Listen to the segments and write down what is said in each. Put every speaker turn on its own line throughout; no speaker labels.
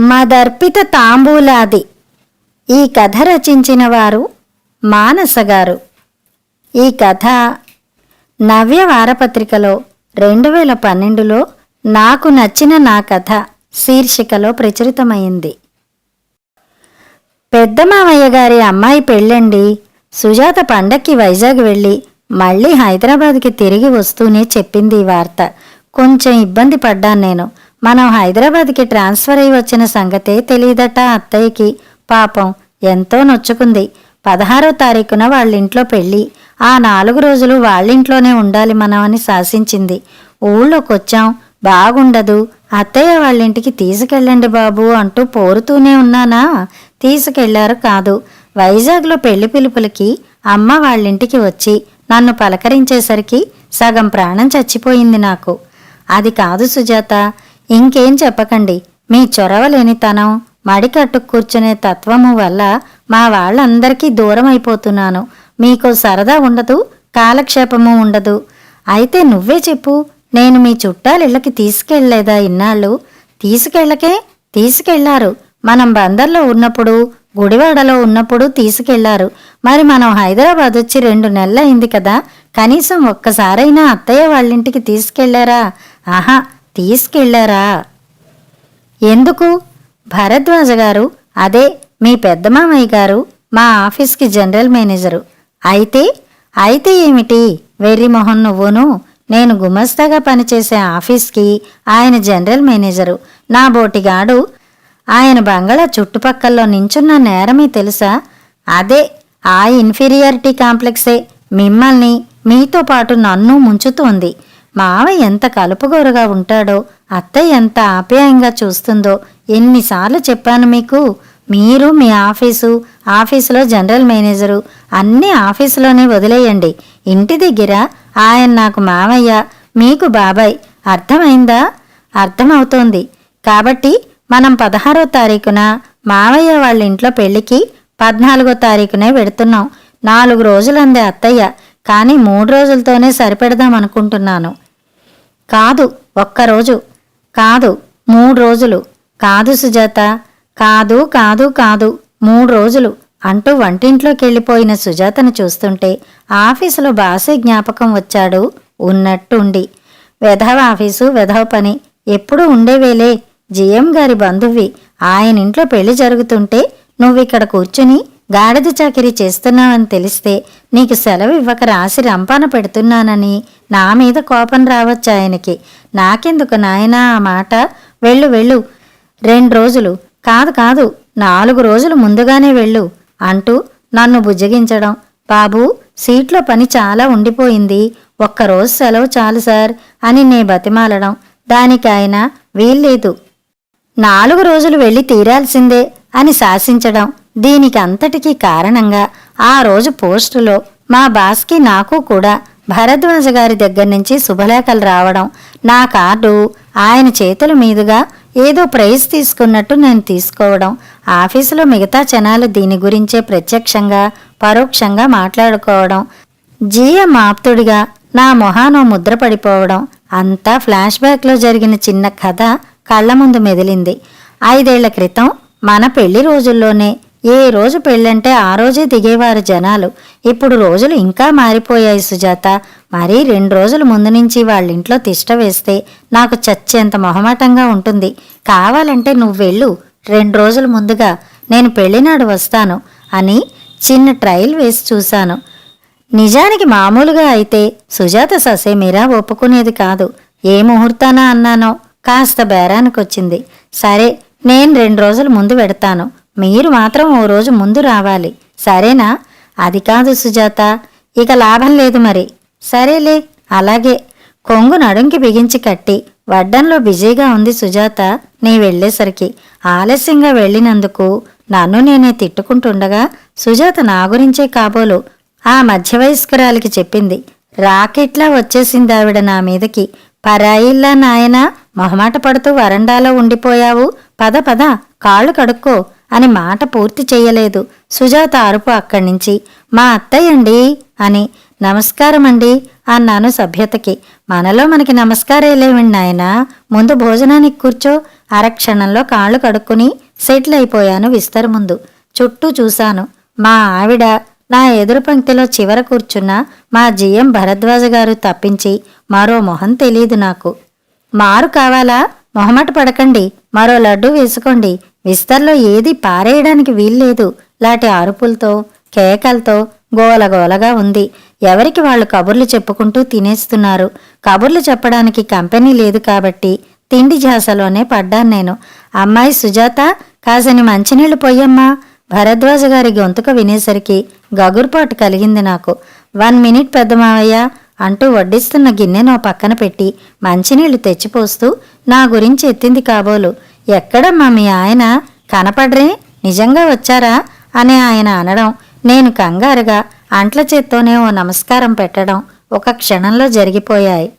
మదర్పిత తాంబూలాది. ఈ కథ రచించిన వారు మానస గారు. ఈ కథ నవ్య వారపత్రికలో 2012లో నాకు నచ్చిన నా కథ శీర్షికలో ప్రచురితమైంది. పెద్ద మామయ్య గారి అమ్మాయి పెళ్ళండి. సుజాత పండక్కి వైజాగ్ వెళ్ళి మళ్ళీ హైదరాబాద్కి తిరిగి వస్తూనే చెప్పింది ఈ వార్త. కొంచెం ఇబ్బంది పడ్డాను నేను. మనం హైదరాబాద్కి ట్రాన్స్ఫర్ అయి వచ్చిన సంగతే తెలియదట అత్తయ్యకి. పాపం ఎంతో నొచ్చుకుంది. 16వ తారీఖున వాళ్ళింట్లో పెళ్ళి. ఆ 4 రోజులు వాళ్ళింట్లోనే ఉండాలి మనం అని శాసించింది. ఊళ్ళోకొచ్చాం, బాగుండదు, అత్తయ్య వాళ్ళింటికి తీసుకెళ్ళండి బాబు అంటూ పోరుతూనే ఉన్నానా. తీసుకెళ్లారు కాదు. వైజాగ్లో పెళ్లి పిలుపులకి అమ్మ వాళ్ళింటికి వచ్చి నన్ను పలకరించేసరికి సగం ప్రాణం చచ్చిపోయింది నాకు. అది కాదు సుజాత, ఇంకేం చెప్పకండి. మీ చొరవలేనితనం, మడికట్టు కూర్చునే తత్వము వల్ల మా వాళ్ళందరికీ దూరం అయిపోతున్నాను. మీకు సరదా ఉండదు, కాలక్షేపము ఉండదు. అయితే నువ్వే చెప్పు, నేను మీ చుట్టాలిళ్ళకి తీసుకెళ్లేదా ఇన్నాళ్ళు? తీసుకెళ్లారు. మనం బందర్లో ఉన్నప్పుడు, గుడివాడలో ఉన్నప్పుడు తీసుకెళ్లారు. మరి మనం హైదరాబాద్ వచ్చి 2 నెలలైంది కదా, కనీసం ఒక్కసారైనా అత్తయ్య వాళ్ళింటికి తీసుకెళ్లారా? ఆహా, తీసుకెళ్లారా? ఎందుకు? భరద్వాజ గారు, అదే మీ పెద్ద మామయ్య గారు, మా ఆఫీస్కి జనరల్ మేనేజరు. అయితే ఏమిటి వెర్రిమొహన్ నువ్వును? నేను గుమస్తాగా పనిచేసే ఆఫీస్కి ఆయన జనరల్ మేనేజరు. నా బోటిగాడు ఆయన బంగళా చుట్టుపక్కల్లో నించున్న నేరమే తెలుసా? అదే ఆ ఇన్ఫీరియారిటీ కాంప్లెక్సే మిమ్మల్ని, మీతో పాటు నన్ను ముంచుతోంది. మావయ్య ఎంత కలుపుగోరుగా ఉంటాడో, అత్తయ్య ఎంత ఆప్యాయంగా చూస్తుందో ఎన్నిసార్లు చెప్పాను మీకు. మీరు మీ ఆఫీసులో జనరల్ మేనేజరు, అన్నీ ఆఫీసులోనే వదిలేయండి. ఇంటి దగ్గర ఆయన నాకు మావయ్య, మీకు బాబాయ్. అర్థమైందా? అర్థమవుతోంది. కాబట్టి మనం 16వ తారీఖున మావయ్య వాళ్ళ ఇంట్లో పెళ్లికి 14వ తారీఖునే వెడుతున్నాం. 4 రోజులందే అత్తయ్య, కానీ 3 రోజులతోనే సరిపెడదామనుకుంటున్నాను. కాదు, 1 రోజు కాదు, 3 రోజులు. కాదు సుజాత, కాదు 3 రోజులు అంటూ వంటింట్లోకి వెళ్ళిపోయిన సుజాతను చూస్తుంటే ఆఫీసులో బాసే జ్ఞాపకం వచ్చాడు ఉన్నట్టుండి. వెధవ ఆఫీసు, వెధవ పని ఎప్పుడూ ఉండేవేలే. జిఎం గారి బంధువి, ఆయన ఇంట్లో పెళ్లి జరుగుతుంటే నువ్విక్కడ కూర్చుని గాడిద చాకిరీ చేస్తున్నావని తెలిస్తే నీకు సెలవు ఇవ్వక రాసి రంపాన పెడుతున్నానని నా మీద కోపం రావచ్చు ఆయనకి. నాకెందుకు నాయనా ఆ మాట? వెళ్ళు 2 రోజులు కాదు 4 రోజులు ముందుగానే వెళ్ళు అంటూ నన్ను బుజ్జగించడం. బాబూ, సీట్లో పని చాలా ఉండిపోయింది, 1 రోజు సెలవు చాలు సార్ అని నే బతిమాలడం. దానికి ఆయన వీల్లేదు, 4 రోజులు వెళ్ళి తీరాల్సిందే అని శాసించడం. దీనికి అంతటికీ కారణంగా ఆ రోజు పోస్టులో మా బాస్కి నాకు కూడా భరద్వాజ గారి దగ్గర నుంచి శుభలేఖలు రావడం, నా కార్డు ఆయన చేతుల మీదుగా ఏదో ప్రైజ్ తీసుకున్నట్టు నేను తీసుకోవడం, ఆఫీసులో మిగతా జనాలు దీని గురించే ప్రత్యక్షంగా పరోక్షంగా మాట్లాడుకోవడం, జిఎం ఆప్తుడిగా నా మొహానో ముద్ర పడిపోవడం, అంతా ఫ్లాష్ బ్యాక్లో జరిగిన చిన్న కథ కళ్ల ముందు మెదిలింది. 5 ఏళ్ల క్రితం మన పెళ్లి రోజుల్లోనే ఏ రోజు పెళ్ళంటే ఆ రోజే దిగేవారు జనాలు. ఇప్పుడు రోజులు ఇంకా మారిపోయాయి సుజాత. మరీ 2 రోజుల ముందు నుంచి వాళ్ళింట్లో తిష్ట వేస్తే నాకు చచ్చేంత మొహమాటంగా ఉంటుంది. కావాలంటే నువ్వెళ్ళు, 2 రోజుల ముందుగా, నేను పెళ్లినాడు వస్తాను అని చిన్న ట్రయల్ వేసి చూశాను. నిజానికి మామూలుగా అయితే సుజాత ససేమిరా ఒప్పుకునేది కాదు. ఏ ముహూర్తానా అన్నానో కాస్త బేరానికొచ్చింది. సరే, నేను 2 రోజుల ముందు వెడతాను, మీరు మాత్రం ఓ రోజు ముందు రావాలి, సరేనా? అది కాదు సుజాత, ఇక లాభం లేదు మరి. సరేలే, అలాగే. కొంగు నడుంకి బిగించి కట్టి వడ్డంలో బిజీగా ఉంది సుజాత. నీ వెళ్లేసరికి ఆలస్యంగా వెళ్ళినందుకు నన్ను నేనే తిట్టుకుంటుండగా సుజాత నా గురించే కాబోలు ఆ మధ్యవయస్కురాలికి చెప్పింది. రాకెట్లా వచ్చేసిందావిడ నా మీదకి. పరాయిల్లా నాయనా, మొహమాట పడుతూ వరండాలో ఉండిపోయావు, పద కాళ్ళు కడుక్కో అని మాట పూర్తి చెయ్యలేదు సుజాత అరుపు అక్కడి నుంచి. మా అత్తయ్యండి అని. నమస్కారమండి అన్నాను సభ్యతకి. మనలో మనకి నమస్కారాలేవండి నాయనా, ముందు భోజనానికి కూర్చో. అరక్షణంలో కాళ్ళు కడుక్కుని సెటిల్ అయిపోయాను విస్తరు ముందు. చుట్టూ చూశాను. మా ఆవిడ, నా ఎదురు పంక్తిలో చివర కూర్చున్న మా జిఎం భరద్వాజ గారు తప్పించి మరో మొహం తెలీదు నాకు. మారు కావాలా? మొహమాట పడకండి, మరో లడ్డూ వేసుకోండి. విస్తర్లో ఏది పారేయడానికి వీల్లేదు లాంటి అరుపులతో కేకలతో గోలగోలగా ఉంది. ఎవరికి వాళ్ళు కబుర్లు చెప్పుకుంటూ తినేస్తున్నారు. కబుర్లు చెప్పడానికి కంపెనీ లేదు కాబట్టి తిండి ఝాసలోనే పడ్డాను నేను. అమ్మాయి సుజాత, కాసని మంచినీళ్లు పొయ్యమ్మా. భరద్వాజ గారి గొంతుక వినేసరికి గగుర్పాటు కలిగింది నాకు. 1 మినిట్ పెద్ద మావయ్య అంటూ వడ్డిస్తున్న గిన్నెనో పక్కన పెట్టి మంచినీళ్లు తెచ్చిపోస్తూ నా గురించి ఎత్తింది కాబోలు. ఎక్కడమ్మా మీ ఆయన? కనపడ్రే, నిజంగా వచ్చారా అని ఆయన అనడం, నేను కంగారుగా అంట్ల చేత్తోనే ఓ నమస్కారం పెట్టడం ఒక క్షణంలో జరిగిపోయాయి.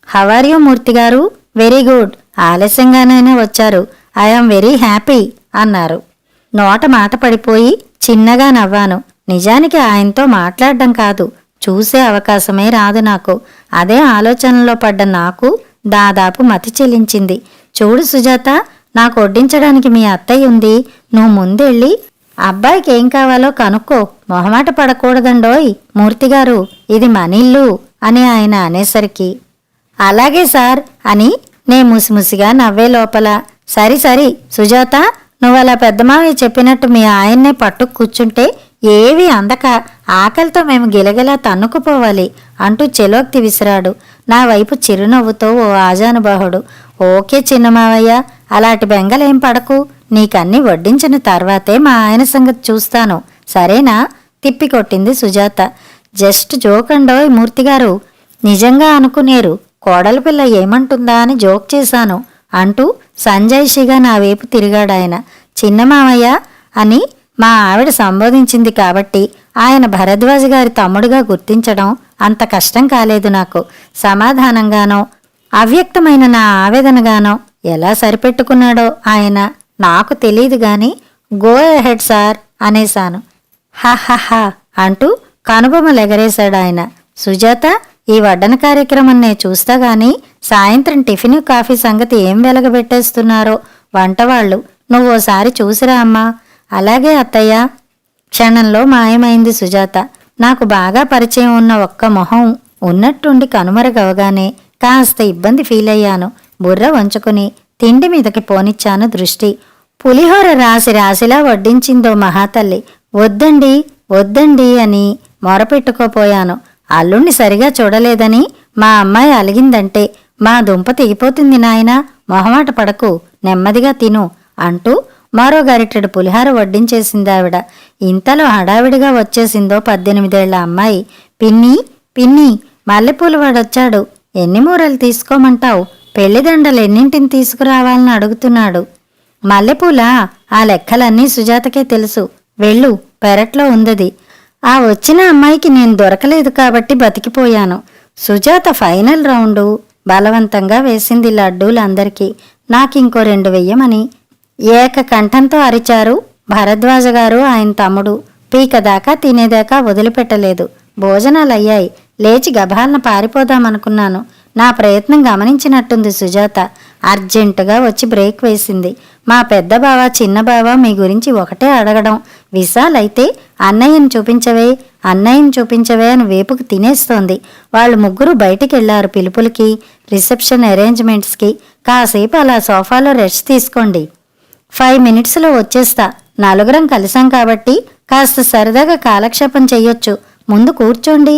హవార్యూ మూర్తిగారు? వెరీ గుడ్, ఆలస్యంగానైనా వచ్చారు. ఐఆమ్ వెరీ హ్యాపీ అన్నారు. నోట మాట పడిపోయి చిన్నగా నవ్వాను. నిజానికి ఆయనతో మాట్లాడడం కాదు, చూసే అవకాశమే రాదు నాకు. అదే ఆలోచనలో పడ్డ నాకు దాదాపు మతి చెల్లించింది. చూడు సుజాత, నాకు వడ్డించడానికి మీ అత్తయ్య ఉంది. నువ్వు ముందెళ్ళి అబ్బాయికి ఏం కావాలో కనుక్కో. మొహమాట పడకూడదండోయ్ మూర్తిగారు, ఇది మనిల్లు అని ఆయన అనేసరికి అలాగే సార్ అని నే ముసిముసిగా నవ్వే లోపల, సరి సరి సుజాత, నువ్వలా పెద్దమావయ్య చెప్పినట్టు మీ ఆయన్నే పట్టుకు కూర్చుంటే ఏవీ అందక ఆకలితో మేము గిలగిలా తన్నుకుపోవాలి అంటూ చెలోక్తి విసిరాడు. నా వైపు చిరునవ్వుతో ఓ ఆజానుబాహుడు, ఓకే చిన్నమావయ్య, అలాంటి బెంగలేం పడకు. నీకన్నీ వడ్డించిన తర్వాతే మా ఆయన సంగతి చూస్తాను, సరేనా? తిప్పికొట్టింది సుజాత. జస్ట్ జోకండోయ్ మూర్తిగారు, నిజంగా అనుకునేరు. కోడలి పిల్ల ఏమంటుందా అని జోక్ చేశాను అంటూ సంజాయిషిగా నా వైపు తిరిగాడాయన. చిన్నమావయ్య అని మా ఆవిడ సంబోధించింది కాబట్టి ఆయన భరద్వాజ గారి తమ్ముడుగా గుర్తించడం అంత కష్టం కాలేదు నాకు. సమాధానంగానో అవ్యక్తమైన నా ఆవేదనగానో ఎలా సరిపెట్టుకున్నాడో ఆయన నాకు తెలీదు గాని, గో అహెడ్ సార్ అనేశాను. హహహా అంటూ కనుబొమ్మలెగరేశాడాయన. సుజాత, ఈ వడ్డన కార్యక్రమం నే చూస్తా గాని సాయంత్రం టిఫిన్ కాఫీ సంగతి ఏం వెలగబెట్టేస్తున్నారో వంటవాళ్ళు, నువ్వోసారి చూసిరా అమ్మా. అలాగే అత్తయ్య. క్షణంలో మాయమైంది సుజాత. నాకు బాగా పరిచయం ఉన్న ఒక్క మొహం ఉన్నట్టుండి కనుమరుగవగానే కాస్త ఇబ్బంది ఫీలయ్యాను. బుర్ర వంచుకుని తిండి మీదకి పోనిచ్చాను దృష్టి. పులిహోర రాసి రాసిలా వడ్డించిందో మహాతల్లి. వద్దండి వద్దండి అని మొరపెట్టుకోపోయాను. అల్లుణ్ణి సరిగా చూడలేదని మా అమ్మాయి అలిగిందంటే మా దుంప తెగిపోతుంది నాయనా, మొహమాట పడకు, నెమ్మదిగా తిను అంటూ మరో గరిటెడు పులిహార వడ్డించేసిందావిడ. ఇంతలో హడావిడిగా వచ్చేసిందో 18 ఏళ్ల అమ్మాయి. పిన్ని పిన్ని, మల్లెపూలు వాడొచ్చాడు, ఎన్ని మూరలు తీసుకోమంటావు? పెళ్లిదండలు ఎన్నింటిని తీసుకురావాలని అడుగుతున్నాడు. మల్లెపూలా? ఆ లెక్కలన్నీ సుజాతకే తెలుసు. వెళ్ళు, పెరట్లో ఉందది. ఆ వచ్చిన అమ్మాయికి నేను దొరకలేదు కాబట్టి బతికిపోయాను. సుజాత ఫైనల్ రౌండు బలవంతంగా వేసింది లడ్డూలందరికీ. నాకింకో 2 వెయ్యమని ఏకకంఠంతో అరిచారు భరద్వాజ గారు, ఆయన తమ్ముడు. పీకదాకా తినేదాకా వదిలిపెట్టలేదు. భోజనాలయ్యాయి. లేచి గభాలన పారిపోదామనుకున్నాను. నా ప్రయత్నం గమనించినట్టుంది సుజాత. అర్జెంటుగా వచ్చి బ్రేక్ వేసింది. మా పెద్ద బావ చిన్న బావ మీ గురించి ఒకటే అడగడం. విశాల్ అయితే అన్నయ్యని చూపించవే అన్నయ్యని చూపించవే అని వేపుకు తినేస్తోంది. వాళ్ళు ముగ్గురు బయటికెళ్లారు పిలుపులకి, రిసెప్షన్ అరేంజ్మెంట్స్కి. కాసేపు అలా సోఫాలో రెస్ట్ తీసుకోండి, 5 మినిట్స్లో వచ్చేస్తా. నలుగురం కలిసాం కాబట్టి కాస్త సరదాగా కాలక్షేపం చెయ్యొచ్చు. ముందు కూర్చోండి.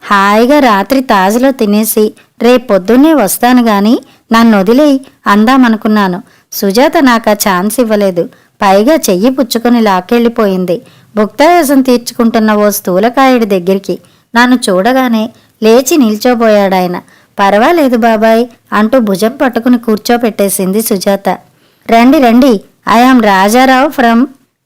హాయిగా రాత్రి తాజులో తినేసి రేపొద్దున్నే వస్తాను గాని నన్ను వదిలేయి అందామనుకున్నాను. సుజాత నాకా ఛాన్స్ ఇవ్వలేదు. పైగా చెయ్యి పుచ్చుకొని లాక్కెళ్ళిపోయింది. భుక్తాయాసం తీర్చుకుంటున్న ఓ స్థూలకాయుడి దగ్గరికి. నన్ను చూడగానే లేచి నిల్చోబోయాడాయన. పర్వాలేదు బాబాయ్ అంటూ భుజం పట్టుకుని కూర్చోపెట్టేసింది సుజాత. రండి రండి, I am Rajarao from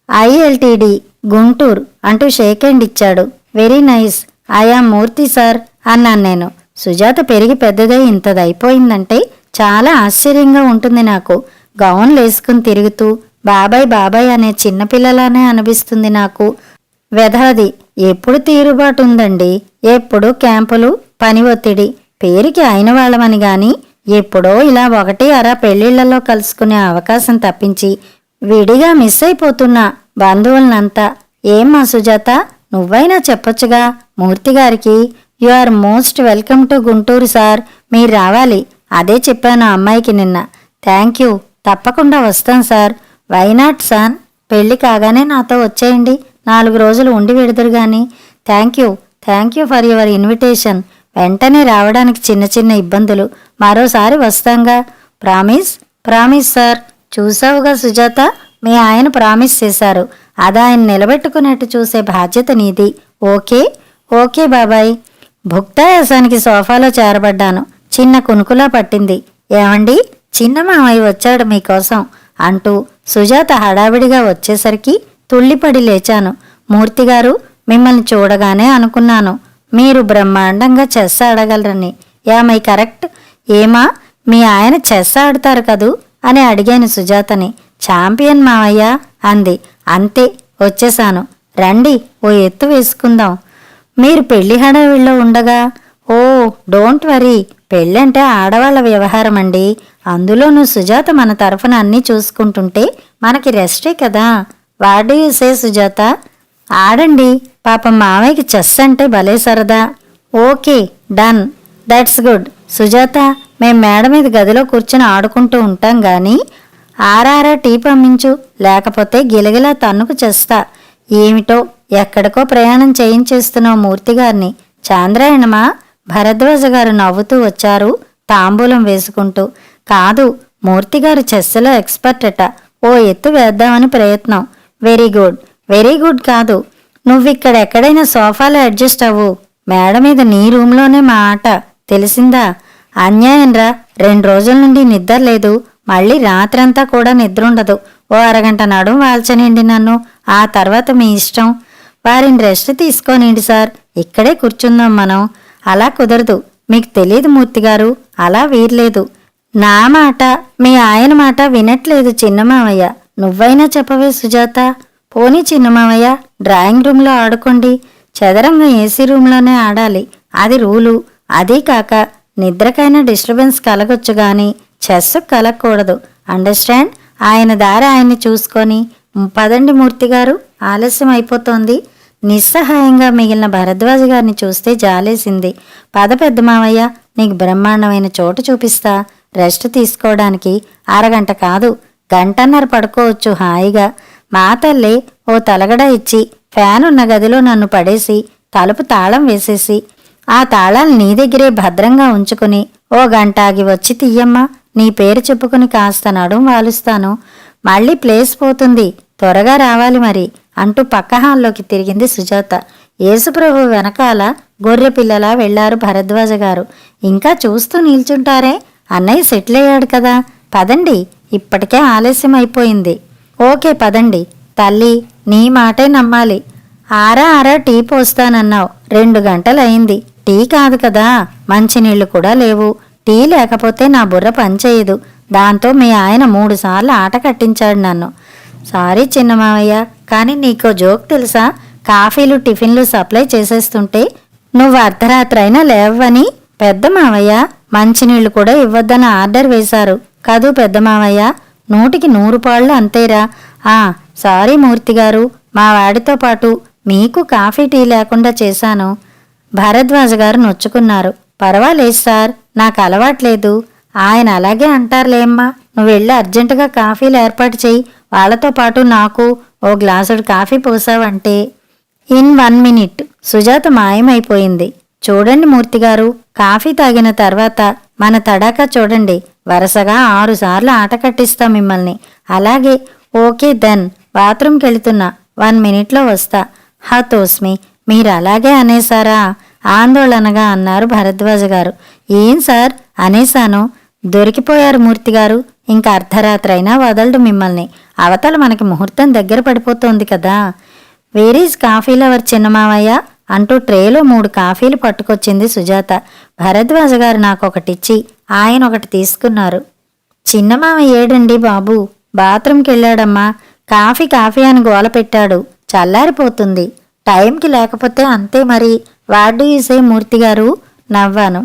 ILTD Guntur అంటూ షేక్ హ్యాండ్ ఇచ్చాడు. వెరీ నైస్, ఐఆమ్ మూర్తి సార్ అన్నాను నేను. సుజాత పెరిగి పెద్దదై ఇంతదైపోయిందంటే చాలా ఆశ్చర్యంగా ఉంటుంది నాకు. గౌన్లు వేసుకుని తిరుగుతూ బాబాయ్ బాబాయ్ అనే చిన్నపిల్లలానే అనిపిస్తుంది నాకు. వెధవది, ఎప్పుడు తీరుబాటు ఉందండి, ఎప్పుడు క్యాంపులు, పని ఒత్తిడి. పేరుకి అయిన వాళ్ళమని గాని ఎప్పుడో ఇలా ఒకటి అరా పెళ్లిళ్లలో కలుసుకునే అవకాశం తప్పించి విడిగా మిస్ అయిపోతున్నా బంధువులనంతా. ఏమ్మా సుజాత, నువ్వైనా చెప్పొచ్చుగా మూర్తిగారికి. You are most welcome to Guntur sir, మీరు రావాలి. అదే చెప్పాను అమ్మాయికి నిన్న. థ్యాంక్ యూ, తప్పకుండా వస్తాం సార్. వైనాట్ సార్, పెళ్లి కాగానే నాతో వచ్చేయండి, 4 రోజులు ఉండి వెడుదురు గాని. Thank you for your invitation. వెంటనే రావడానికి చిన్న చిన్న ఇబ్బందులు, మరోసారి వస్తాంగా. Promise sir. చూసావుగా సుజాత, మీ ఆయన ప్రామిస్ చేశారు, అది ఆయన నిలబెట్టుకున్నట్టు చూసే బాధ్యత నీది. ఓకే బాబాయ్. భుక్తాయాసానికి సోఫాలో చేరబడ్డాను. చిన్న కునుకులా పట్టింది. ఏమండి, చిన్న మామయ్య వచ్చాడు మీకోసం అంటూ సుజాత హడావిడిగా వచ్చేసరికి తుళ్ళిపడి లేచాను. మూర్తిగారు, మిమ్మల్ని చూడగానే అనుకున్నాను మీరు బ్రహ్మాండంగా చెస్ ఆడగలరని. Am I correct? ఏమా, మీ ఆయన చెస్ ఆడతారు కదూ అని అడిగాను సుజాతని. ఛాంపియన్ మావయ్య అంది. అంతే, వచ్చేశాను. రండి, ఓ ఎత్తు వేసుకుందాం. మీరు పెళ్లి హడావిడిలో ఉండగా. ఓ డోంట్ వరీ, పెళ్ళంటే ఆడవాళ్ల వ్యవహారం అండి. అందులోనూ సుజాత మన తరఫున అన్నీ చూసుకుంటుంటే మనకి రెస్టే కదా. What do you say Sujatha? ఆడండి, పాపం మామయ్యకి చెస్ అంటే భలే సరదా. Okay, done, that's good. Sujatha, మేం మేడ మీద గదిలో కూర్చుని ఆడుకుంటూ ఉంటాం గాని ఆరారా టీ పంపించు, లేకపోతే గిలగిలా తన్నుకు చేస్తా. ఏమిటో ఎక్కడికో ప్రయాణం చేయించేస్తున్నావు మూర్తిగారిని. చాంద్రాయణమా? భరద్వాజ గారు నవ్వుతూ వచ్చారు తాంబూలం వేసుకుంటూ. కాదు, మూర్తిగారు చెస్సులో ఎక్స్పర్ట్ అట. ఓ ఎత్తు వేద్దామని ప్రయత్నం. వెరీ గుడ్ కాదు, నువ్విక్కడెక్కడైనా సోఫాలో అడ్జస్ట్ అవ్వు. మేడ మీద నీ రూంలోనే మా ఆట, తెలిసిందా? అన్యాయంరా, 2 రోజుల నుండి నిద్ర లేదు, మళ్ళీ రాత్రంతా కూడా నిద్రుండదు. ఓ అరగంట నడుం వాల్చనండి నన్ను, ఆ తర్వాత మీ ఇష్టం. వారిని రెస్ట్ తీసుకోనండి సార్, ఇక్కడే కూర్చుందాం మనం. అలా కుదరదు, మీకు తెలీదు మూర్తిగారు, అలా వీర్లేదు. నా మాట మీ ఆయన మాట వినట్లేదు చిన్నమావయ్య. నువ్వైనా చెప్పవే సుజాత. పోనీ చిన్నమావయ్య, డ్రాయింగ్ రూంలో ఆడుకోండి. చదరంగం ఏసీ రూంలోనే ఆడాలి, అది రూలు. అదీ కాక నిద్రకైనా డిస్టర్బెన్స్ కలగొచ్చు గాని చెస్సు కలగకూడదు. అండర్స్టాండ్? ఆయన దారి ఆయన్ని చూసుకొని పదండి మూర్తిగారు, ఆలస్యం అయిపోతోంది. నిస్సహాయంగా మిగిలిన భరద్వాజ గారిని చూస్తే జాలేసింది. పద పెద్ద మావయ్య, నీకు బ్రహ్మాండమైన చోటు చూపిస్తా. రెస్ట్ తీసుకోవడానికి అరగంట కాదు, గంటన్నర పడుకోవచ్చు హాయిగా. మా తల్లి ఓ తలగడ ఇచ్చి ఫ్యాన్ ఉన్న గదిలో నన్ను పడేసి తలుపు తాళం వేసేసి ఆ తాళాలు నీ దగ్గరే భద్రంగా ఉంచుకుని ఓ గంట ఆగి వచ్చి తీయమ్మా, నీ పేరు చెప్పుకుని కాస్త నడుం వాలుస్తాను. మళ్ళీ ప్లేస్ పోతుంది, త్వరగా రావాలి మరి అంటూ పక్క హాల్లోకి తిరిగింది సుజాత. యేసుప్రభు వెనకాల గొర్రె పిల్లలా వెళ్లారు భరద్వాజ గారు. ఇంకా చూస్తూ నిల్చుంటారే, అన్నయ్య సెటిల్ అయ్యాడు కదా, పదండి, ఇప్పటికే ఆలస్యం అయిపోయింది. ఓకే పదండి. తల్లి, నీ మాటే నమ్మాలి. ఆరా టీ పోస్తానన్నావు, 2 గంటలయింది. టీ కాదు కదా, మంచినీళ్లు కూడా లేవు. టీ లేకపోతే నా బుర్ర పనిచేయదు. దాంతో మీ ఆయన 3 సార్లు ఆట కట్టించాడు నన్ను. సారీ చిన్నమావయ్య, కానీ నీకో జోక్ తెలుసా? కాఫీలు టిఫిన్లు సప్లై చేసేస్తుంటే నువ్వు అర్ధరాత్రి అయినా లేవని పెద్ద మావయ్య మంచినీళ్లు కూడా ఇవ్వద్దని ఆర్డర్ వేశారు కదూ పెద్ద మావయ్య. 100కి 100 పాళ్ళు అంతేరా. సారీ మూర్తిగారు, మా వాడితో పాటు మీకు కాఫీ టీ లేకుండా చేశాను. భరద్వాజ గారు నొచ్చుకున్నారు. పర్వాలేదు సార్, నాకు అలవాట్లేదు. ఆయన అలాగే అంటారులేమ్మా. నువ్వు వెళ్ళి అర్జెంటుగా కాఫీలు ఏర్పాటు చెయ్యి. వాళ్లతో పాటు నాకు ఓ గ్లాసుడు కాఫీ పోసావంటే. ఇన్ 1 మినిట్ సుజాత మాయమైపోయింది. చూడండి మూర్తిగారు, కాఫీ తాగిన తర్వాత మన తడాకా చూడండి. వరుసగా 6 సార్లు ఆట కట్టిస్తా మిమ్మల్ని. అలాగే. ఓకే దెన్, బాత్రూంకెళ్తున్నా, 1 మినిట్లో వస్తా. తోస్మి, మీరు అలాగే అనేసారా? ఆందోళనగా అన్నారు భరద్వాజ గారు. ఏం సార్ అనేశాను. దొరికిపోయారు మూర్తిగారు, ఇంకా అర్ధరాత్రి అయినా వదలడు మిమ్మల్ని. అవతల మనకి ముహూర్తం దగ్గర పడిపోతోంది కదా. వేరీజ్ కాఫీ లవర్ చిన్నమావయ్య అంటూ ట్రేలో 3 కాఫీలు పట్టుకొచ్చింది సుజాత. భరద్వాజ గారు నాకొకటిచ్చి ఆయన ఒకటి తీసుకున్నారు. చిన్నమావయ్య ఏడండి బాబు? బాత్రూంకెళ్ళాడమ్మా. కాఫీ అని గోల పెట్టాడు, చల్లారిపోతుంది. టైంకి లేకపోతే అంతే మరి. వాట్ డూ యూ సే మూర్తి గారు? నవ్వాను.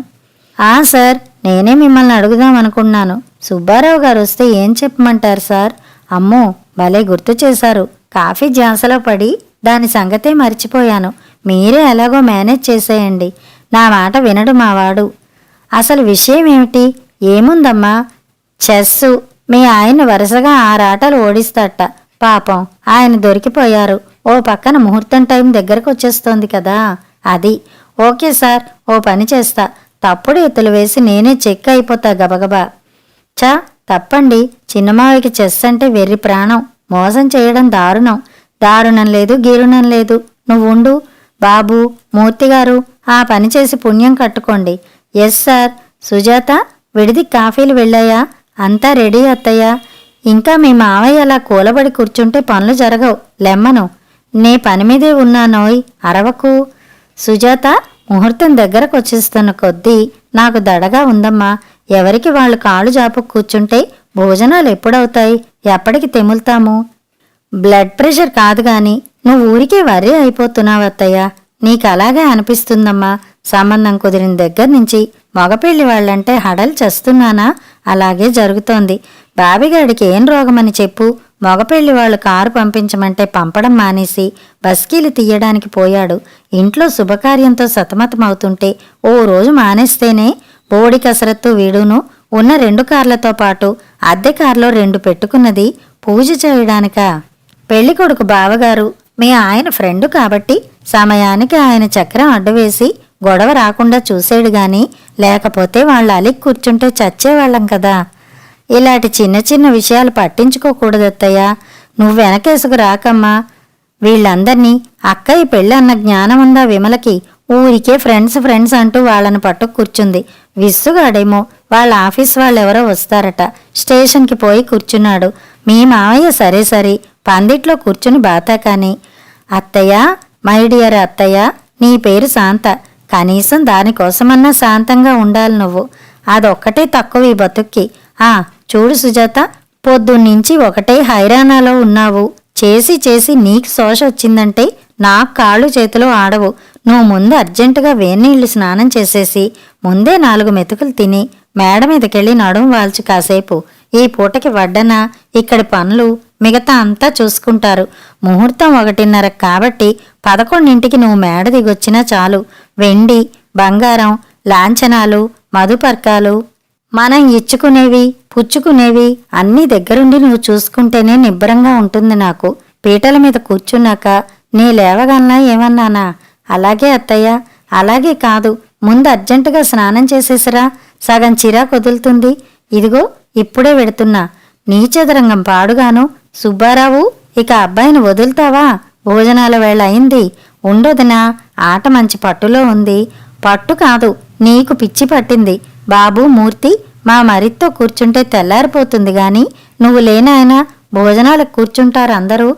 సార్, నేనే మిమ్మల్ని అడుగుదాం అనుకున్నాను. సుబ్బారావు గారు వస్తే ఏం చెప్పమంటారు సార్? అమ్మో, భలే గుర్తు చేశారు. కాఫీ ధ్యాసలో పడి దాని సంగతే మర్చిపోయాను. మీరే ఎలాగో మేనేజ్ చేసేయండి. నా మాట వినడు మావాడు. అసలు విషయం ఏమిటి? ఏముందమ్మా, చెస్సు. మీ ఆయన వరుసగా 6 ఆటలు ఓడిస్తాట. పాపం ఆయన దొరికిపోయారు. ఓ పక్కన ముహూర్తం టైం దగ్గరకు వచ్చేస్తోంది కదా, అది. ఓకే సార్, ఓ పని చేస్తా. తప్పుడు ఎత్తులు వేసి నేనే చెక్ అయిపోతా గబగబా. తప్పండి. చిన్నమావికి చెస్ అంటే వెర్రి ప్రాణం. మోసం చేయడం దారుణం. దారుణం లేదు, గీరుణం లేదు. నువ్వుండు బాబు. మూర్తిగారు, ఆ పని చేసి పుణ్యం కట్టుకోండి. Yes sir. సుజాత, విడిది కాఫీలు వెళ్ళాయా? అంతా రెడీ అత్తయ్య. ఇంకా మీ మావయ్య అలా కూలబడి కూర్చుంటే పనులు జరగవు. లెమ్మను. నే పని మీదే ఉన్నానోయ్, అరవకు. సుజాత, ముహూర్తం దగ్గరకు వచ్చేస్తున్న కొద్దీ నాకు దడగా ఉందమ్మా. ఎవరికి వాళ్ళు కాళ్ళు జాపు కూర్చుంటే భోజనాలు ఎప్పుడవుతాయి? ఎప్పటికి తెములుతాము? బ్లడ్ ప్రెషర్ కాదు గాని నువ్వు ఊరికే వర్రీ అయిపోతున్నావత్తయ్య. నీకు అలాగే అనిపిస్తుందమ్మా. సంబంధం కుదిరిన దగ్గర నుంచి మగపెళ్లి వాళ్ళంటే హడలు చేస్తున్నానా? అలాగే జరుగుతోంది. బాబిగాడికి ఏం రోగమని చెప్పు. మగపెళ్లి వాళ్ళు కారు పంపించమంటే పంపడం మానేసి బస్కీలు తీయడానికి పోయాడు. ఇంట్లో శుభకార్యంతో సతమతమవుతుంటే ఓ రోజు మానేస్తేనే బోడి కసరత్తు వీడును. ఉన్న 2 కార్లతో పాటు అద్దె కారులో 2 పెట్టుకున్నది పూజ చేయడానికా? పెళ్లికొడుకు బావగారు మీ ఆయన ఫ్రెండు కాబట్టి సమయానికి ఆయన చక్రం అడ్డువేసి గొడవ రాకుండా చూసేడు గాని, లేకపోతే వాళ్ళు అలిగి కూర్చుంటే చచ్చేవాళ్ళం కదా. ఇలాంటి చిన్న చిన్న విషయాలు పట్టించుకోకూడదత్తయ్యా. నువ్వు వెనకేసుకు రాకమ్మా. వీళ్ళందర్నీ అక్కయ్య పెళ్ళి అన్న జ్ఞానముందా విమలకి? ఊరికే ఫ్రెండ్స్ అంటూ వాళ్ళని పట్టుకు కూర్చుంది. విస్సుగాడేమో వాళ్ళ ఆఫీస్ వాళ్ళెవరో వస్తారట. స్టేషన్కి పోయి కూర్చున్నాడు. మీ మావయ్య సరే సరే పందిట్లో కూర్చుని బాతా కాని. అత్తయ్య, మై డియర్ అత్తయ్య, నీ పేరు శాంత. కనీసం దానికోసమన్నా శాంతంగా ఉండాలి నువ్వు. అదొక్కటే తక్కువ ఈ బతుక్కి. చూడు సుజాత, పొద్దున్నుంచి ఒకటే హైరానాలో ఉన్నావు. చేసి చేసి నీకు శోష వచ్చిందంటే నాకు కాళ్ళు చేతులు ఆడవు. నువ్వు ముందు అర్జెంటుగా వేన్నీళ్లు స్నానం చేసేసి ముందే 4 మెతుకులు తిని మేడ మీదకెళ్ళి నడుం వాల్చి కాసేపు. ఈ పూటకి వడ్డన, ఇక్కడి పనులు, మిగతా అంతా చూసుకుంటారు. ముహూర్తం 1:30 కాబట్టి 11ంటికి నువ్వు మేడ దిగొచ్చినా చాలు. వెండి, బంగారం, లాంఛనాలు, మధుపర్కాలు, మనం ఇచ్చుకునేవి, పుచ్చుకునేవి అన్నీ దగ్గరుండి నువ్వు చూసుకుంటేనే నిబ్బరంగా ఉంటుంది నాకు. పీటల మీద కూర్చున్నాక నీ లేవగలనా ఏమన్నానా? అలాగే అత్తయ్య. అలాగే కాదు, ముందు అర్జెంటుగా స్నానం చేసేసిరా. సగం చిరాకు వదులుతుంది. ఇదిగో ఇప్పుడే వెడుతున్నా. నీచదరంగం పాడుగాను. సుబ్బారావు, ఇక అబ్బాయిని వదులుతావా? భోజనాల వేళ అయింది. ఉండొదినా, ఆట మంచి పట్టులో ఉంది. పట్టు కాదు, నీకు పిచ్చి పట్టింది. బాబు, మూర్తి మా మరిత్తో కూర్చుంటే తెల్లారిపోతుంది గాని నువ్వు లేనాయనా భోజనాలకు కూర్చుంటారు అందరూ.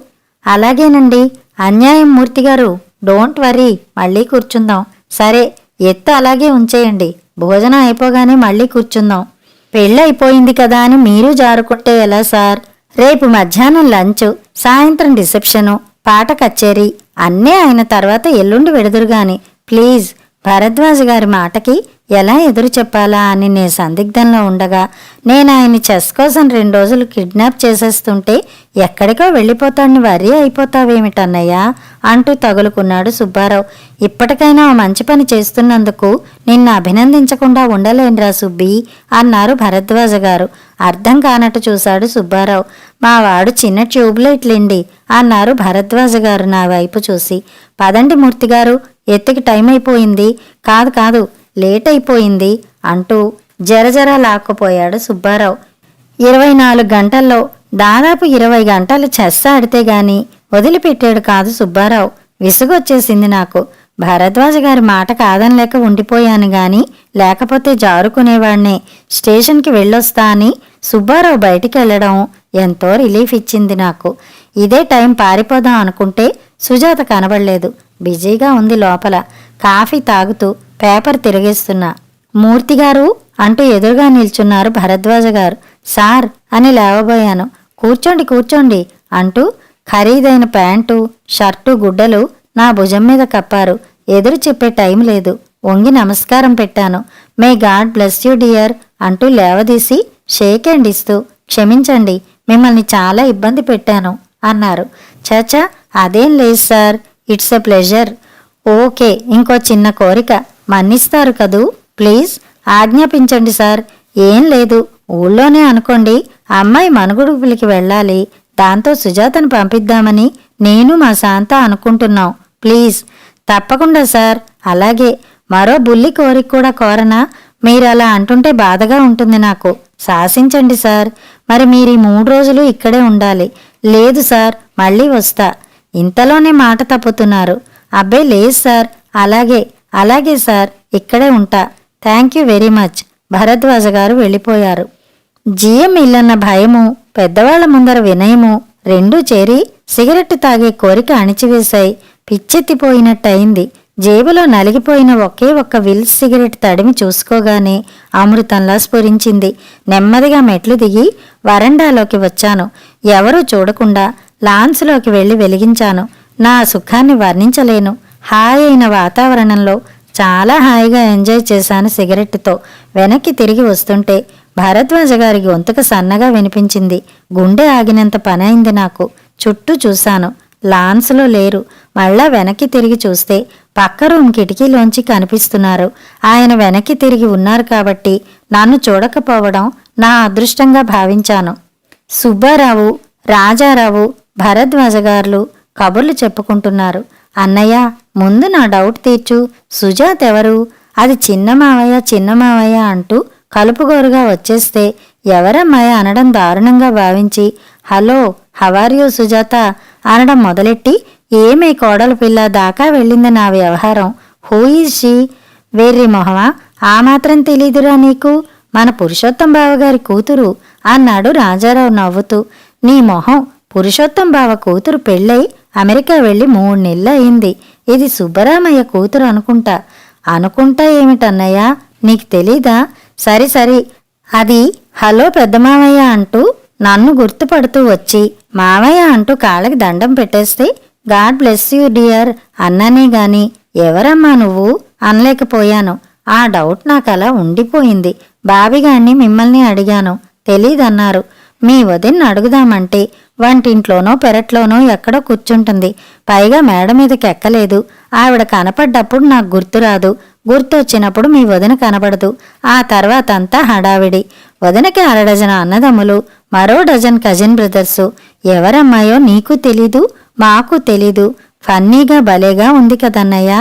అలాగేనండి. అన్యాయం మూర్తిగారు. డోంట్ వరీ, మళ్ళీ కూర్చుందాం. సరే, ఎత్తు అలాగే ఉంచేయండి. భోజనం అయిపోగానే మళ్ళీ కూర్చుందాం. పెళ్ళైపోయింది కదా అని మీరు జారుకుంటే ఎలా సార్? రేపు మధ్యాహ్నం లంచ్, సాయంత్రం రిసెప్షను, పాట కచేరీ అన్నీ అయిన తర్వాత ఎల్లుండి వెడుదురుగాని. ప్లీజ్. భరద్వాజ్ గారి మాటకి ఎలా ఎదురు చెప్పాలా అని నే సందిగ్ధంలో ఉండగా నేను ఆయన్ని చెస్ కోసం 2 రోజులు కిడ్నాప్ చేసేస్తుంటే ఎక్కడికో వెళ్ళిపోతాడని వర్రీ అయిపోతావేమిటన్నయ్యా అంటూ తగులుకున్నాడు సుబ్బారావు. ఇప్పటికైనా మంచి పని చేస్తున్నందుకు నిన్ను అభినందించకుండా ఉండలేనురా సుబ్బి అన్నారు భరద్వాజ గారు. అర్థం కానట్టు చూశాడు సుబ్బారావు. మా వాడు చిన్న ట్యూబ్లైట్లేండి అన్నారు భరద్వాజ గారు నా వైపు చూసి. పదండి మూర్తిగారు, ఎత్తుకి టైం అయిపోయింది. కాదు కాదు, లేట్ అయిపోయింది అంటూ జరజర లాక్కుపోయాడు సుబ్బారావు. 24 గంటల్లో దాదాపు 20 గంటలు చెస్ ఆడితే గాని వదిలిపెట్టాడు కాదు సుబ్బారావు. విసుగొచ్చేసింది నాకు. భరద్వాజ గారి మాట కాదనలేక ఉండిపోయాను గాని లేకపోతే జారుకునేవాణ్ణే. స్టేషన్కి వెళ్ళొస్తా అని సుబ్బారావు బయటికెళ్లడం ఎంతో రిలీఫ్ ఇచ్చింది నాకు. ఇదే టైం పారిపోదాం అనుకుంటే సుజాత కనబడలేదు. బిజీగా ఉంది లోపల. కాఫీ తాగుతూ పేపర్ తిరిగేస్తున్నా. మూర్తిగారు అంటూ ఎదురుగా నిల్చున్నారు భరద్వాజ గారు. సార్ అని లేవబోయాను. కూర్చోండి కూర్చోండి అంటూ ఖరీదైన ప్యాంటు, షర్టు, గుడ్డలు నా భుజం మీద కప్పారు. ఎదురు చెప్పే టైం లేదు. వంగి నమస్కారం పెట్టాను. May God bless you dear అంటూ లేవదీసి షేక్ హ్యాండ్ ఇస్తూ, క్షమించండి, మిమ్మల్ని చాలా ఇబ్బంది పెట్టాను అన్నారు. చాచా, అదేం లేదు sir, it's a pleasure. Okay, ఇంకో చిన్న కోరిక, మన్నిస్తారు కదూ? ప్లీజ్ ఆజ్ఞాపించండి సార్. ఏం లేదు, ఊళ్ళోనే అనుకోండి, అమ్మాయి మనుగుడుపులికి వెళ్ళాలి. దాంతో సుజాతను పంపిద్దామని నేను మా శాంత అనుకుంటున్నాం. ప్లీజ్. తప్పకుండా సార్, అలాగే. మరో బుల్లి కోరిక కూడా కోరనా? మీరలా అంటుంటే బాధగా ఉంటుంది నాకు. శాసించండి సార్. మరి మీరీ 3 రోజులు ఇక్కడే ఉండాలి. లేదు సార్, మళ్ళీ వస్తా. ఇంతలోనే మాట తప్పుతున్నారు. అబ్బే లేదు సార్, అలాగే అలాగే సార్, ఇక్కడే ఉంటా. Thank you very much. Bharadwaj గారు వెళ్ళిపోయారు. జిఎం ఇల్లన్న భయము, పెద్దవాళ్ల ముందర వినయము రెండూ చేరి సిగరెట్టు తాగే కోరిక అణిచివేశాయి. పిచ్చెత్తిపోయినట్టయింది. జేబులో నలిగిపోయిన ఒకే ఒక్క విల్స్ సిగరెట్ తడిమి చూసుకోగానే అమృతంలా స్ఫురించింది. నెమ్మదిగా మెట్లు దిగి వరండాలోకి వచ్చాను. ఎవరూ చూడకుండా లాన్స్లోకి వెళ్లి వెలిగించాను. నా సుఖాన్ని వర్ణించలేను. హాయి అయిన వాతావరణంలో చాలా హాయిగా ఎంజాయ్ చేశాను సిగరెట్టుతో. వెనక్కి తిరిగి వస్తుంటే భరద్వాజ గారి గొంతుక సన్నగా వినిపించింది. గుండె ఆగినంత పనైంది నాకు. చుట్టూ చూశాను. లాన్స్లో లేరు. మళ్ళా వెనక్కి తిరిగి చూస్తే పక్క రూమ్ కిటికీలోంచి కనిపిస్తున్నారు. ఆయన వెనక్కి తిరిగి ఉన్నారు కాబట్టి నన్ను చూడకపోవడం నా అదృష్టంగా భావించాను. సుబ్బారావు, రాజారావు, భరద్వాజ గారు కబుర్లు చెప్పుకుంటున్నారు. అన్నయ్య, ముందు నా డౌట్ తీర్చు. సుజాత్ ఎవరు? అది చిన్నమావయ్య చిన్నమావయ్య అంటూ కలుపుగోరుగా వచ్చేస్తే ఎవరమ్మాయ అనడం దారుణంగా భావించి, హలో హవార్ యూ సుజాత అనడం మొదలెట్టి, ఏమే కోడలు పిల్ల దాకా వెళ్ళింది నా వ్యవహారం. Who is she? వెర్రి మొహమా, ఆ మాత్రం తెలీదురా నీకు? మన పురుషోత్తం బావగారి కూతురు అన్నాడు రాజారావు నవ్వుతూ. నీ మొహం, పురుషోత్తం బావ కూతురు పెళ్ళై అమెరికా వెళ్ళి 3 నెలలు అయింది. ఇది సుబ్బరామయ్య కూతురు అనుకుంటా. అనుకుంటా ఏమిటన్నయ్య, నీకు తెలీదా? సరి సరి, అది హలో పెద్ద మావయ్య అంటూ నన్ను గుర్తుపడుతూ వచ్చి మావయ్య అంటూ కాళ్ళకి దండం పెట్టేస్తే గాడ్ బ్లెస్ యూ డియర్ అన్నానే గాని ఎవరమ్మా నువ్వు అనలేకపోయాను. ఆ డౌట్ నాకలా ఉండిపోయింది. బావిగాన్ని మిమ్మల్ని అడిగాను, తెలీదన్నారు. మీ వదిన్ని అడుగుదామంటే వంటింట్లోనో పెరట్లోనో ఎక్కడో కూర్చుంటుంది. పైగా మేడ మీదకి ఎక్కలేదు. ఆవిడ కనపడ్డప్పుడు నాకు గుర్తురాదు. గుర్తొచ్చినప్పుడు మీ వదిన కనబడదు. ఆ తర్వాతంతా హడావిడి. వదినకి 1/2 డజన్ అన్నదమ్ములు, మరో డజన్ కజిన్ బ్రదర్సు. ఎవరమ్మాయో నీకు తెలీదు, మాకు తెలీదు. ఫన్నీగా భలేగా ఉంది కదన్నయ్య.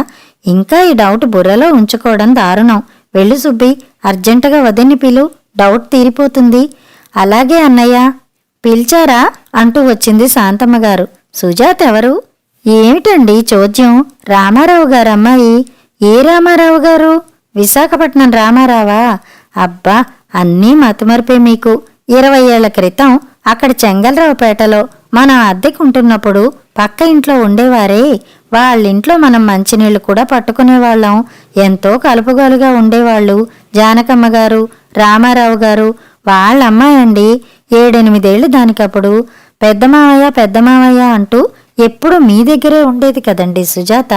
ఇంకా ఈ డౌట్ బుర్రలో ఉంచుకోవడం దారుణం. వెళ్ళు సుబ్బి, అర్జెంటుగా వదిన్ని పిలు, డౌట్ తీరిపోతుంది. అలాగే అన్నయ్య. పిలిచారా అంటూ వచ్చింది శాంతమ్మగారు. సుజాత్ ఎవరు? ఏమిటండి చోద్యం? రామారావు గారమ్మాయి. ఏ రామారావు గారు? విశాఖపట్నం రామారావా? అబ్బా, అన్నీ మతిమరిపే మీకు. 20 ఏళ్ల క్రితం అక్కడ చెంగల్రావుపేటలో మనం అద్దెకుంటున్నప్పుడు పక్క ఇంట్లో ఉండేవారే, వాళ్ళింట్లో మనం మంచినీళ్లు కూడా పట్టుకునేవాళ్ళం. ఎంతో కలుపుగోలుగా ఉండేవాళ్ళు. జానకమ్మ గారు, రామారావు గారు వాళ్ళమ్మాయండి. 7-8 ఏళ్లు దానికప్పుడు. పెద్దమావయ్య అంటూ ఎప్పుడు మీ దగ్గరే ఉండేది కదండి సుజాత.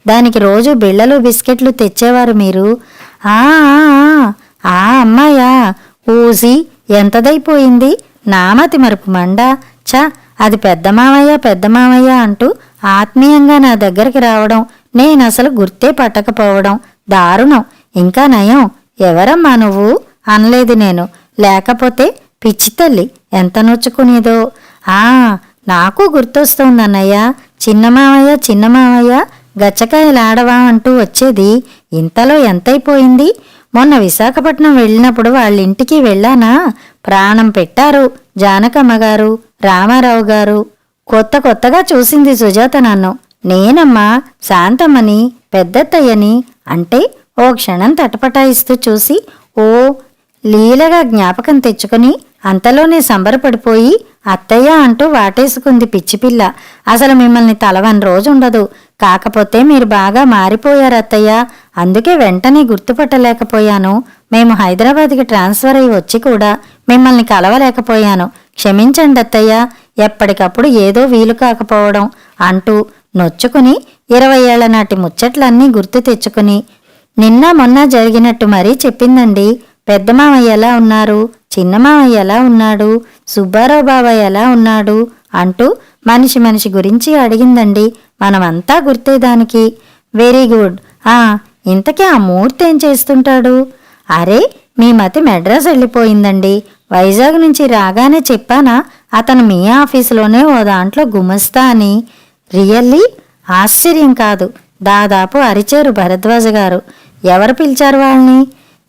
దానికి రోజు బిళ్ళలు బిస్కెట్లు తెచ్చేవారు మీరు. ఆ అమ్మాయా? ఊసి ఎంతదైపోయింది. నామతి మరుపు మండ. చ, అది పెద్దమావయ్య అంటూ ఆత్మీయంగా నా దగ్గరికి రావడం నేనసలు గుర్తే పట్టకపోవడం దారుణం. ఇంకా నయం. ఎవరమ్మా నువ్వు అనలేదు నేను. లేకపోతే పిచ్చి తల్లి ఎంత నొచ్చుకునేదో. నాకు గుర్తొస్తోందన్నయ్య. చిన్నమావయ్య గచ్చకాయలాడవా అంటూ వచ్చేది. ఇంతలో ఎంతైపోయింది. మొన్న విశాఖపట్నం వెళ్ళినప్పుడు వాళ్ళింటికి వెళ్ళానా, ప్రాణం పెట్టారు జానకమ్మగారు, రామారావు గారు. కొత్తగా చూసింది సుజాత నన్ను. నేనమ్మా శాంతమ్మని, పెద్దత్తయ్యని అంటే ఓ క్షణం తటపటాయిస్తూ చూసి ఓ లీలగా జ్ఞాపకం తెచ్చుకుని అంతలోనే సంబరపడిపోయి అత్తయ్య అంటూ వాటేసుకుంది పిచ్చిపిల్ల. అసలు మిమ్మల్ని తలవని రోజుండదు. కాకపోతే మీరు బాగా మారిపోయారు అత్తయ్య. అందుకే వెంటనే గుర్తుపట్టలేకపోయాను. మేము హైదరాబాద్కి ట్రాన్స్ఫర్ అయి వచ్చి కూడా మిమ్మల్ని కలవలేకపోయాను. క్షమించండి అత్తయ్య. ఎప్పటికప్పుడు ఏదో వీలు కాకపోవడం అంటూ నొచ్చుకుని 20 ఏళ్ల నాటి ముచ్చట్లన్నీ గుర్తు తెచ్చుకుని నిన్న మొన్న జరిగినట్టు మరీ చెప్పిందండి. పెద్ద మామయ్య ఎలా ఉన్నారు, చిన్న మామయ్య ఎలా ఉన్నాడు, సుబ్బారావు బాబాయ్ ఎలా ఉన్నాడు అంటూ మనిషి మనిషి గురించి అడిగిందండి. మనమంతా గుర్తేదానికి. Very good. ఇంతకీ ఆ మూర్తి ఏం చేస్తుంటాడు? అరే, మీ మతి మెడ్రాస్ వెళ్ళిపోయిందండి. వైజాగ్ నుంచి రాగానే చెప్పానా అతను మీ ఆఫీసులోనే ఓ దాంట్లో గుమస్తా అని. రియల్లీ? ఆశ్చర్యం కాదు, దాదాపు అరిచారు భరద్వాజ గారు. ఎవరు పిలిచారు వాళ్ళని?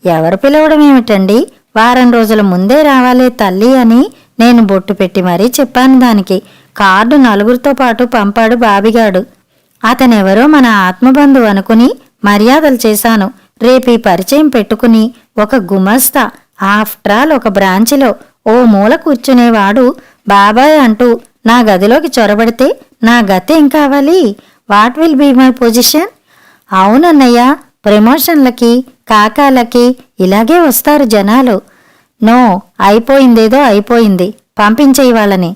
ఎవరు పిలవడం ఏమిటండి, వారం రోజుల ముందే రావాలే తల్లి అని నేను బొట్టు పెట్టి మరీ చెప్పాను దానికి. కార్డు 4 పాటు పంపాడు బాబిగాడు. అతనెవరో మన ఆత్మబంధువు అనుకుని మర్యాదలు చేశాను. రేపీ పరిచయం పెట్టుకుని ఒక గుమస్తా, ఆఫ్టర్ ఆల్ ఒక బ్రాంచిలో ఓ మూల కూర్చునేవాడు బాబాయ్ అంటూ నా గదిలోకి చొరబడితే నా గతేం కావాలి? What will be my position? అవునన్నయ్య, ప్రమోషన్లకి కాకాలకి ఇలాగే వస్తారు జనాలు. నో, అయిపోయిందేదో అయిపోయింది, పంపించేయి వాళ్ళని.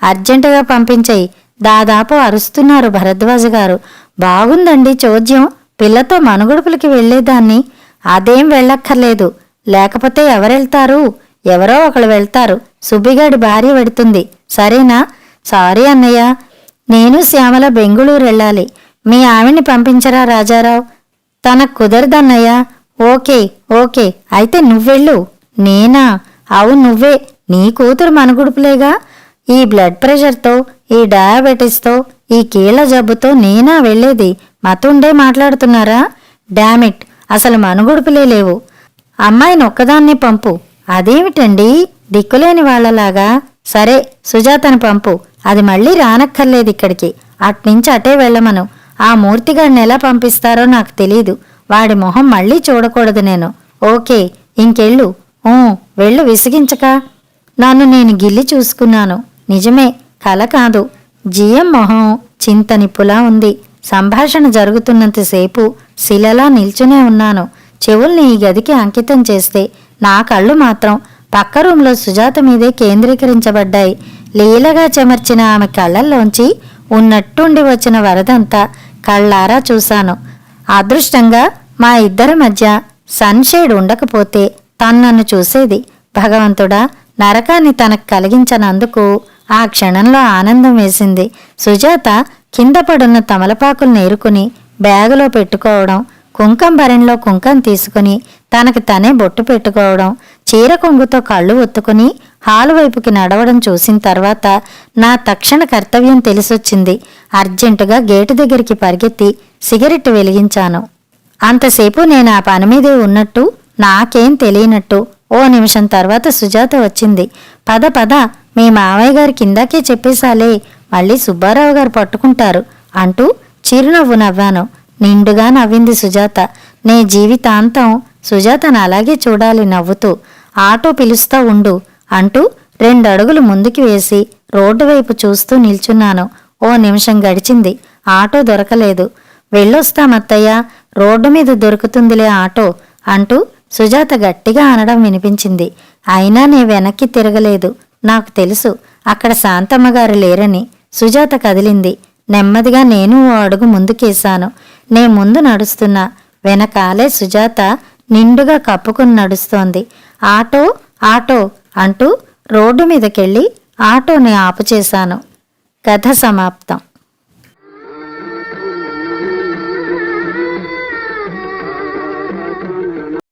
అర్జెంటుగా పంపించేయి. దాదాపు అరుస్తున్నారు భరద్వాజ గారు. బాగుందండి చోద్యం, పిల్లతో మనుగుడుపులకి వెళ్లేదాన్ని. అదేం వెళ్ళక్కర్లేదు. లేకపోతే ఎవరెళ్తారు? ఎవరో ఒకళ్ళు వెళ్తారు. సుబ్బిగాడి భార్య వెడుతుంది. సరేనా? సారీ అన్నయ్య, నేను శ్యామల బెంగుళూరు వెళ్ళాలి. మీ ఆవిడ్ని పంపించరా రాజారావు? తనకు కుదరదన్నయ్య. ఓకే ఓకే, అయితే నువ్వెళ్ళు. నేనా? అవును నువ్వే. నీ కూతురు మనుగుడుపులేగా. ఈ బ్లడ్ ప్రెషర్తో, ఈ డయాబెటీస్తో, ఈ కీళ్ల జబ్బుతో నేనా వెళ్ళేది? మతుండే మాట్లాడుతున్నారా? డామిట్, అసలు మనుగుడుపులే లేవు. అమ్మాయిని ఒక్కదాన్నే పంపు. అదేమిటండి దిక్కులేని వాళ్లలాగా? సరే, సుజాతని పంపు. అది మళ్ళీ రానక్కర్లేదు ఇక్కడికి. అట్నుంచి అటే వెళ్ళమను. ఆ మూర్తిగాడిని ఎలా పంపిస్తారో నాకు తెలీదు. వాడి మొహం మళ్ళీ చూడకూడదు నేను. ఓకే, ఇంకెళ్ళు. వెళ్ళు, విసిగించక. నన్ను నేను గిల్లి చూసుకున్నాను. నిజమే, కల కాదు. జియం మొహం చింతనిప్పులా ఉంది. సంభాషణ జరుగుతున్నంతసేపు శిలలా నిల్చునే ఉన్నాను. చెవుల్ని ఈ గదికి అంకితం చేస్తే నా కళ్ళు మాత్రం పక్క రూంలో సుజాత మీదే కేంద్రీకరించబడ్డాయి. లీలగా చెమర్చిన ఆమె కళ్ళల్లోంచి ఉన్నట్టుండి వచ్చిన వరదంతా కళ్ళారా చూశాను. అదృష్టంగా మా ఇద్దరి మధ్య సన్షేడ్ ఉండకపోతే తన్నన్ను చూసేది. భగవంతుడా, నరకాన్ని తనకు కలిగించనందుకు ఆ క్షణంలో ఆనందం వేసింది. సుజాత కింద పడున్న తమలపాకులు ఏరుకుని బ్యాగులో పెట్టుకోవడం, కుంకం భరణిలో కుంకం తీసుకుని తనకి తనే బొట్టు పెట్టుకోవడం, చీర కొంగుతో కళ్ళు ఒత్తుకుని హాలు వైపుకి నడవడం చూసిన తర్వాత నా తక్షణ కర్తవ్యం తెలిసొచ్చింది. అర్జెంటుగా గేటు దగ్గరికి పరిగెత్తి సిగరెట్ వెలిగించాను. అంతసేపు నేను ఆ పని మీదే ఉన్నట్టు, నాకేం తెలియనట్టు ఓ నిమిషం తర్వాత సుజాత వచ్చింది. పద పద, మీ మావయ్య గారి కిందాకే చెప్పేశాలే, మళ్ళీ సుబ్బారావు గారు పట్టుకుంటారు అంటూ చిరునవ్వు నవ్వాను. నిండుగా నవ్వింది సుజాత. నే జీవితాంతం సుజాతను అలాగే చూడాలి నవ్వుతూ. ఆటో పిలుస్తా ఉండు అంటూ 2 అడుగులు ముందుకి వేసి రోడ్డు వైపు చూస్తూ నిల్చున్నాను. ఓ నిమిషం గడిచింది. ఆటో దొరకలేదు. వెళ్ళొస్తామత్తయ్య, రోడ్డు మీద దొరుకుతుందిలే ఆటో అంటూ సుజాత గట్టిగా అనడం వినిపించింది. అయినా నే వెనక్కి తిరగలేదు. నాకు తెలుసు అక్కడ శాంతమ్మగారు లేరని. సుజాత కదిలింది. నెమ్మదిగా నేను ఓ అడుగు ముందుకేశాను. నే ముందు నడుస్తున్నా, వెనకాలే సుజాత నిండుగా కప్పుకుని నడుస్తోంది. ఆటో ఆటో అంటూ రోడ్డు మీదకెళ్ళి ఆటోని ఆపుచేశాను. కథ సమాప్తం.